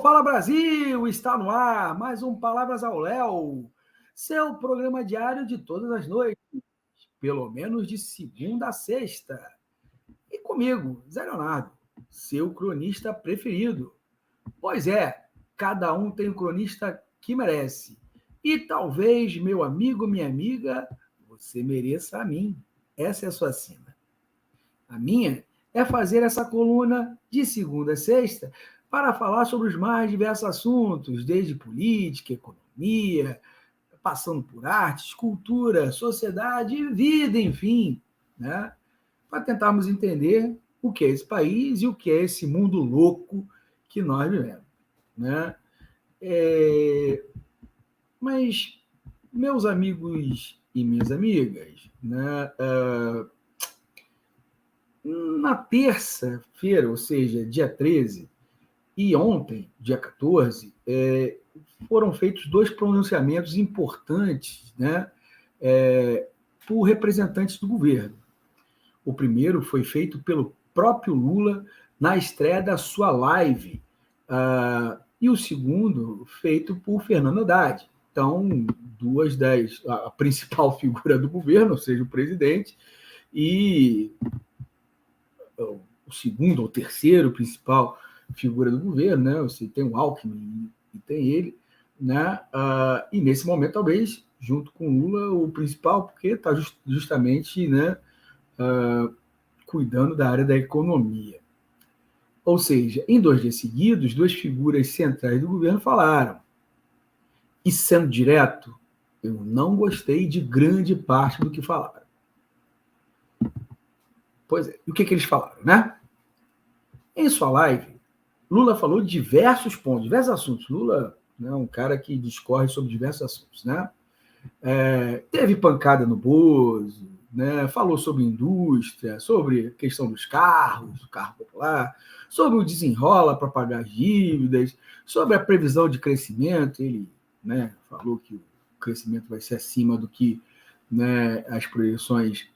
Fala Brasil! Está no ar mais um Palavras ao Léo, seu programa diário de todas as noites, pelo menos de segunda a sexta. E comigo, Zé Leonardo, seu cronista preferido. Pois é, cada um tem o cronista que merece. E talvez, meu amigo, minha amiga, você mereça a mim. Essa é a sua sina. A minha é fazer essa coluna de segunda a sexta para falar sobre os mais diversos assuntos, desde política, economia, passando por artes, cultura, sociedade e vida, enfim, né? Para tentarmos entender o que é esse país e o que é esse mundo louco que nós vivemos, né? Mas, meus amigos e minhas amigas, né? Na terça-feira, ou seja, dia 13, e ontem, dia 14, foram feitos dois pronunciamentos importantes, né, por representantes do governo. O primeiro foi feito pelo próprio Lula na estreia da sua live, e o segundo feito por Fernando Haddad. Então, a principal figura do governo, ou seja, o presidente, e o segundo ou terceiro principal figura do governo, né? Você tem o Alckmin e tem ele, né? E nesse momento, talvez, junto com o Lula, o principal, porque está justamente, né, cuidando da área da economia. Ou seja, em 2 dias seguidos, duas figuras centrais do governo falaram. E sendo direto, eu não gostei de grande parte do que falaram. Pois é, e o que eles falaram, né? Em sua live, Lula falou de diversos pontos, diversos assuntos. Lula é um cara que discorre sobre diversos assuntos, né? Teve pancada no Bozo, né? Falou sobre indústria, sobre a questão dos carros, do carro popular, sobre o desenrola para pagar as dívidas, sobre a previsão de crescimento. Ele, né, falou que o crescimento vai ser acima do que, né, as projeções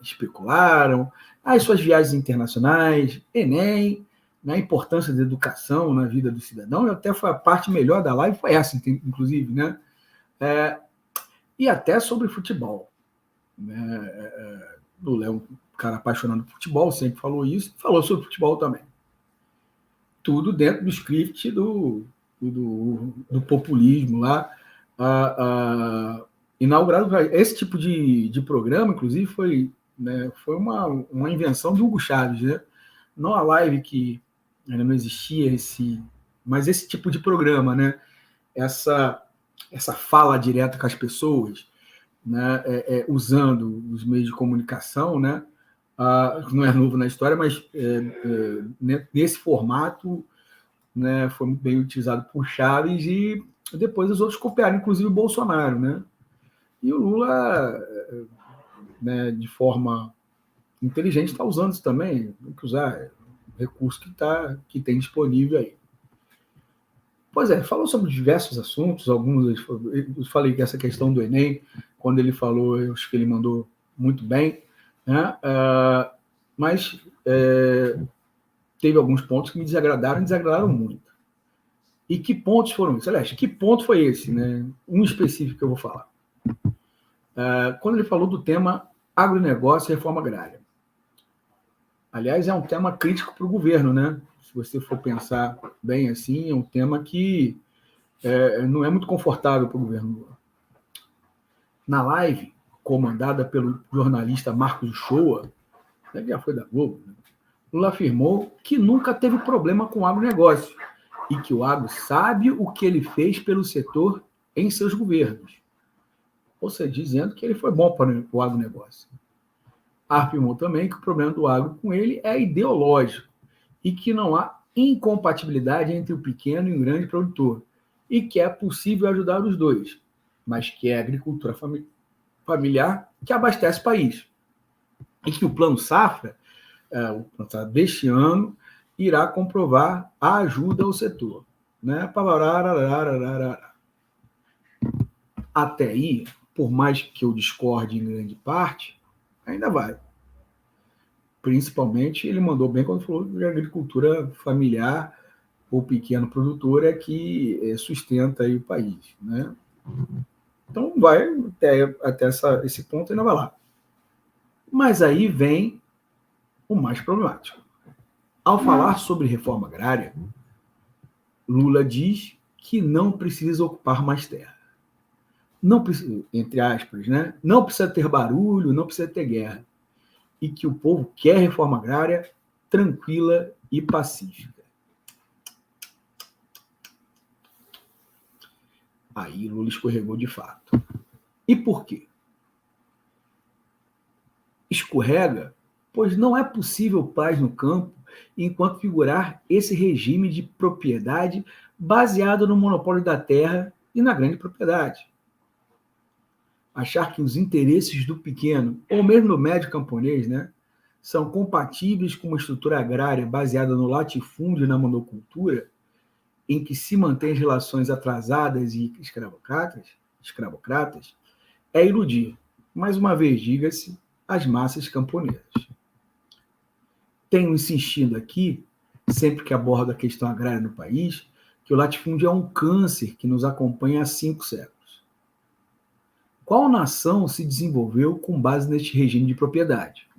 especularam, as suas viagens internacionais, Enem, na importância da educação na vida do cidadão, e até foi a parte melhor da live, foi essa, inclusive, né? E até sobre futebol. Né? Lula é um cara apaixonado por futebol, sempre falou isso, falou sobre futebol também. Tudo dentro do script do populismo lá, inaugurado. Esse tipo de programa, inclusive, foi uma invenção do Hugo Chávez, né? Não a live que ainda não existia mas esse tipo de programa, né? Essa fala direta com as pessoas, né? Usando os meios de comunicação, né? Não é novo na história, mas nesse formato, né, foi muito bem utilizado por Chaves e depois os outros copiaram, inclusive o Bolsonaro, né? E o Lula, né, de forma inteligente, está usando isso também. Tem que usar o recurso que tem disponível aí. Pois é, falou sobre diversos assuntos, alguns, eu falei que essa questão do Enem, quando ele falou, eu acho que ele mandou muito bem, né? Mas teve alguns pontos que me desagradaram muito. E que pontos foram esses? Aliás, que ponto foi esse, né? Um específico que eu vou falar. Quando ele falou do tema agronegócio e reforma agrária. Aliás, é um tema crítico para o governo, né? Se você for pensar bem assim, é um tema que não é muito confortável para o governo. Na live, comandada pelo jornalista Marcos Uchoa, que já foi da Globo, né? Lula afirmou que nunca teve problema com o agronegócio e que o agro sabe o que ele fez pelo setor em seus governos. Ou seja, dizendo que ele foi bom para o agronegócio. Afirmou também que o problema do agro com ele é ideológico e que não há incompatibilidade entre o pequeno e o grande produtor e que é possível ajudar os dois, mas que é a agricultura familiar que abastece o país. E que o Plano Safra, o Plano Safra deste ano, irá comprovar a ajuda ao setor. Né? Até aí, por mais que eu discorde em grande parte, ainda vai. Principalmente, ele mandou bem quando falou de agricultura familiar, o pequeno produtor é que sustenta aí o país, né? Então vai até esse ponto ainda vai lá. Mas aí vem o mais problemático. Ao falar sobre reforma agrária, Lula diz que não precisa ocupar mais terra. Não precisa, entre aspas, né? Não precisa ter barulho, não precisa ter guerra. E que o povo quer reforma agrária tranquila e pacífica. Aí Lula escorregou de fato. E por quê? Escorrega, pois não é possível paz no campo enquanto figurar esse regime de propriedade baseado no monopólio da terra e na grande propriedade. Achar que os interesses do pequeno, ou mesmo do médio camponês, né, são compatíveis com uma estrutura agrária baseada no latifúndio e na monocultura, em que se mantém as relações atrasadas e escravocratas, é iludir, mais uma vez, diga-se, as massas camponesas. Tenho insistindo aqui, sempre que abordo a questão agrária no país, que o latifúndio é um câncer que nos acompanha há 5 séculos. Qual nação se desenvolveu com base neste regime de propriedade?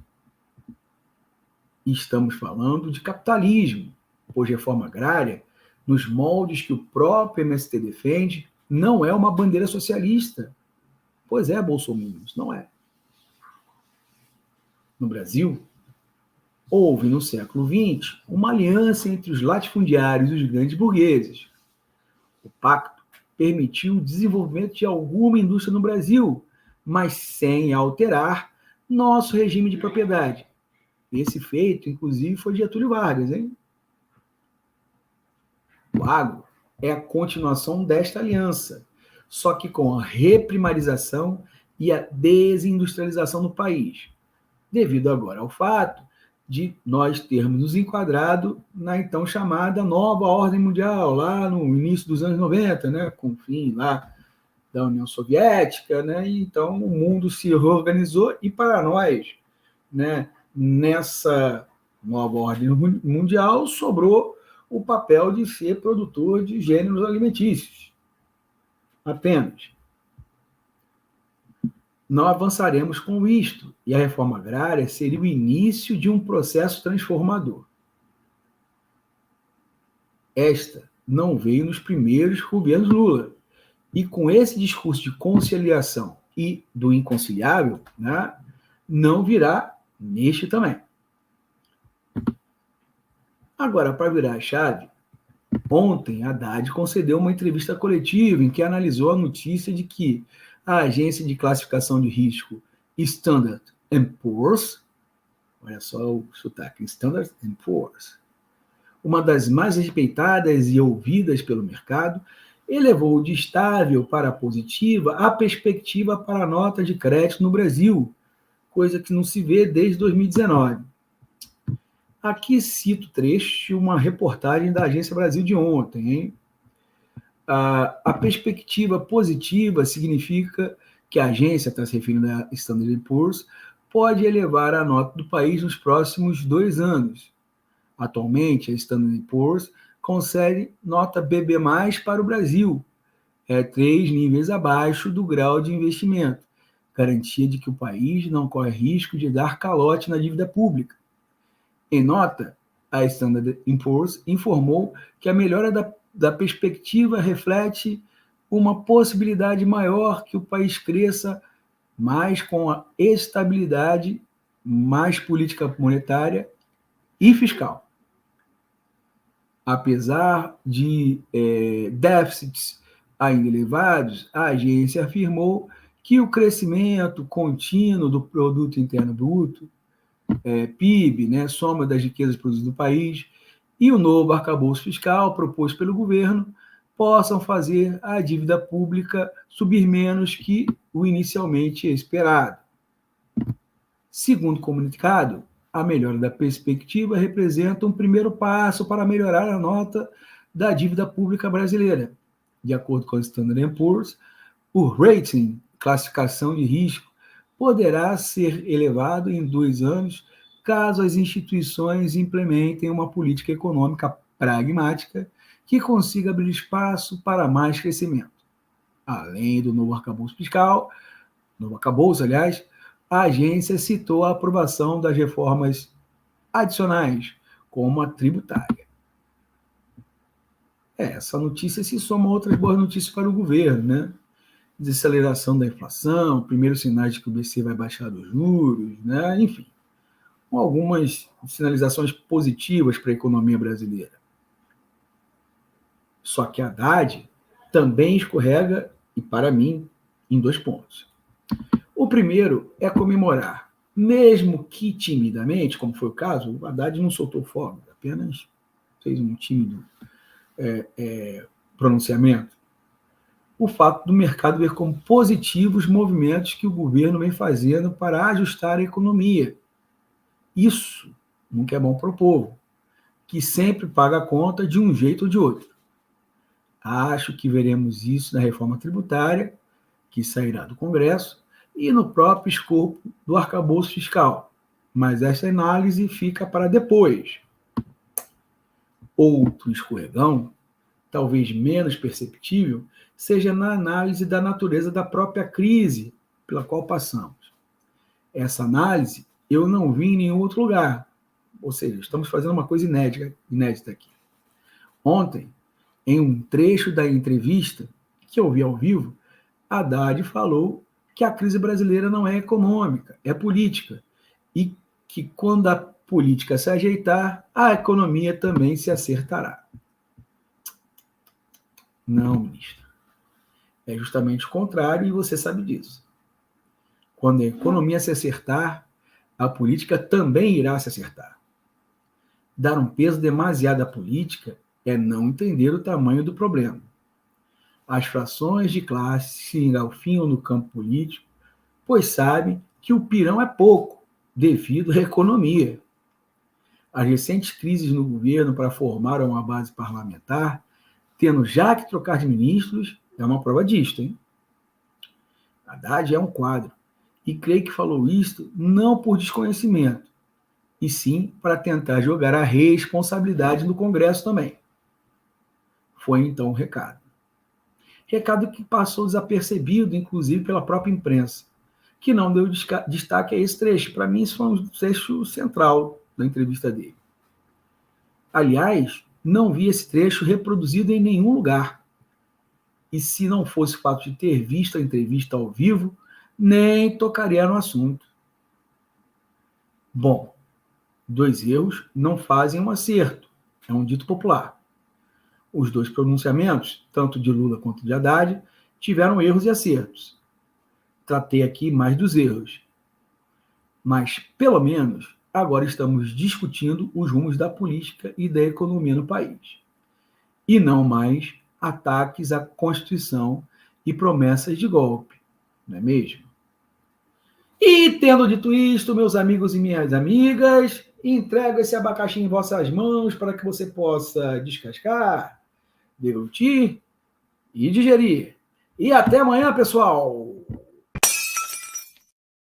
Estamos falando de capitalismo, pois reforma agrária, nos moldes que o próprio MST defende, não é uma bandeira socialista. Pois é, bolsominions, não é. No Brasil, houve no século XX uma aliança entre os latifundiários e os grandes burgueses. O pacto permitiu o desenvolvimento de alguma indústria no Brasil, mas sem alterar nosso regime de propriedade. Esse feito, inclusive, foi de Getúlio Vargas, hein? O agro é a continuação desta aliança, só que com a reprimarização e a desindustrialização do país, devido agora ao fato de nós termos nos enquadrado na então chamada nova ordem mundial, lá no início dos anos 90, né, com o fim lá da União Soviética, né, e então o mundo se reorganizou e para nós, né, nessa nova ordem mundial sobrou o papel de ser produtor de gêneros alimentícios. Apenas. Não avançaremos com isto, e a reforma agrária seria o início de um processo transformador. Esta não veio nos primeiros governos Lula. E com esse discurso de conciliação e do inconciliável, né, não virá neste também. Agora, para virar a chave, ontem Haddad concedeu uma entrevista coletiva em que analisou a notícia de que a agência de classificação de risco Standard & Poor's, olha só o sotaque, Standard & Poor's, uma das mais respeitadas e ouvidas pelo mercado, elevou de estável para positiva a perspectiva para a nota de crédito no Brasil, coisa que não se vê desde 2019. Aqui cito trecho de uma reportagem da Agência Brasil de ontem, hein? A perspectiva positiva significa que a agência, está se referindo a Standard & Poor's, pode elevar a nota do país nos próximos 2 anos. Atualmente, a Standard & Poor's concede nota BB+, para o Brasil, 3 níveis abaixo do grau de investimento, garantia de que o país não corre risco de dar calote na dívida pública. Em nota, a Standard & Poor's informou que a melhora da perspectiva reflete uma possibilidade maior que o país cresça mais com a estabilidade, mais política monetária e fiscal. Apesar de déficits ainda elevados, a agência afirmou que o crescimento contínuo do Produto Interno Bruto, PIB, né, soma das riquezas produzidas no país, e o novo arcabouço fiscal proposto pelo governo possam fazer a dívida pública subir menos que o inicialmente esperado. Segundo o comunicado, a melhora da perspectiva representa um primeiro passo para melhorar a nota da dívida pública brasileira. De acordo com a Standard & Poor's, o rating, classificação de risco, poderá ser elevado em 2 anos caso as instituições implementem uma política econômica pragmática que consiga abrir espaço para mais crescimento. Além do novo arcabouço fiscal, aliás, a agência citou a aprovação das reformas adicionais, como a tributária. Essa notícia se soma a outras boas notícias para o governo, né? Desaceleração da inflação, primeiros sinais de que o BC vai baixar os juros, né? Enfim, com algumas sinalizações positivas para a economia brasileira. Só que a Haddad também escorrega, e para mim, em 2 pontos. O primeiro é comemorar, mesmo que timidamente, como foi o caso, o Haddad não soltou fogo, apenas fez um tímido pronunciamento, o fato do mercado ver como positivos movimentos que o governo vem fazendo para ajustar a economia. Isso nunca é bom para o povo, que sempre paga a conta de um jeito ou de outro. Acho que veremos isso na reforma tributária, que sairá do Congresso, e no próprio escopo do arcabouço fiscal. Mas essa análise fica para depois. Outro escorregão, talvez menos perceptível, seja na análise da natureza da própria crise pela qual passamos. Essa análise eu não vi em nenhum outro lugar. Ou seja, estamos fazendo uma coisa inédita aqui. Ontem, em um trecho da entrevista que eu vi ao vivo, Haddad falou que a crise brasileira não é econômica, é política. E que quando a política se ajeitar, a economia também se acertará. Não, ministro. É justamente o contrário e você sabe disso. Quando a economia se acertar, a política também irá se acertar. Dar um peso demasiado à política é não entender o tamanho do problema. As frações de classe se engalfinham no campo político, pois sabem que o pirão é pouco, devido à economia. As recentes crises no governo para formar uma base parlamentar, tendo já que trocar de ministros, é uma prova disto, hein? Haddad é um quadro, e creio que falou isto não por desconhecimento, e sim para tentar jogar a responsabilidade no Congresso também. Foi então o recado. Recado que passou desapercebido, inclusive, pela própria imprensa, que não deu destaque a esse trecho. Para mim, isso foi um trecho central da entrevista dele. Aliás, não vi esse trecho reproduzido em nenhum lugar. E se não fosse o fato de ter visto a entrevista ao vivo, nem tocaria no assunto. Bom, 2 erros não fazem um acerto, é um dito popular. Os 2 pronunciamentos, tanto de Lula quanto de Haddad, tiveram erros e acertos. Tratei aqui mais dos erros. Mas, pelo menos, agora estamos discutindo os rumos da política e da economia no país. E não mais ataques à Constituição e promessas de golpe, não é mesmo? E, tendo dito isto, meus amigos e minhas amigas, entrego esse abacaxi em vossas mãos para que você possa descascar, deglutir e digerir. E até amanhã, pessoal!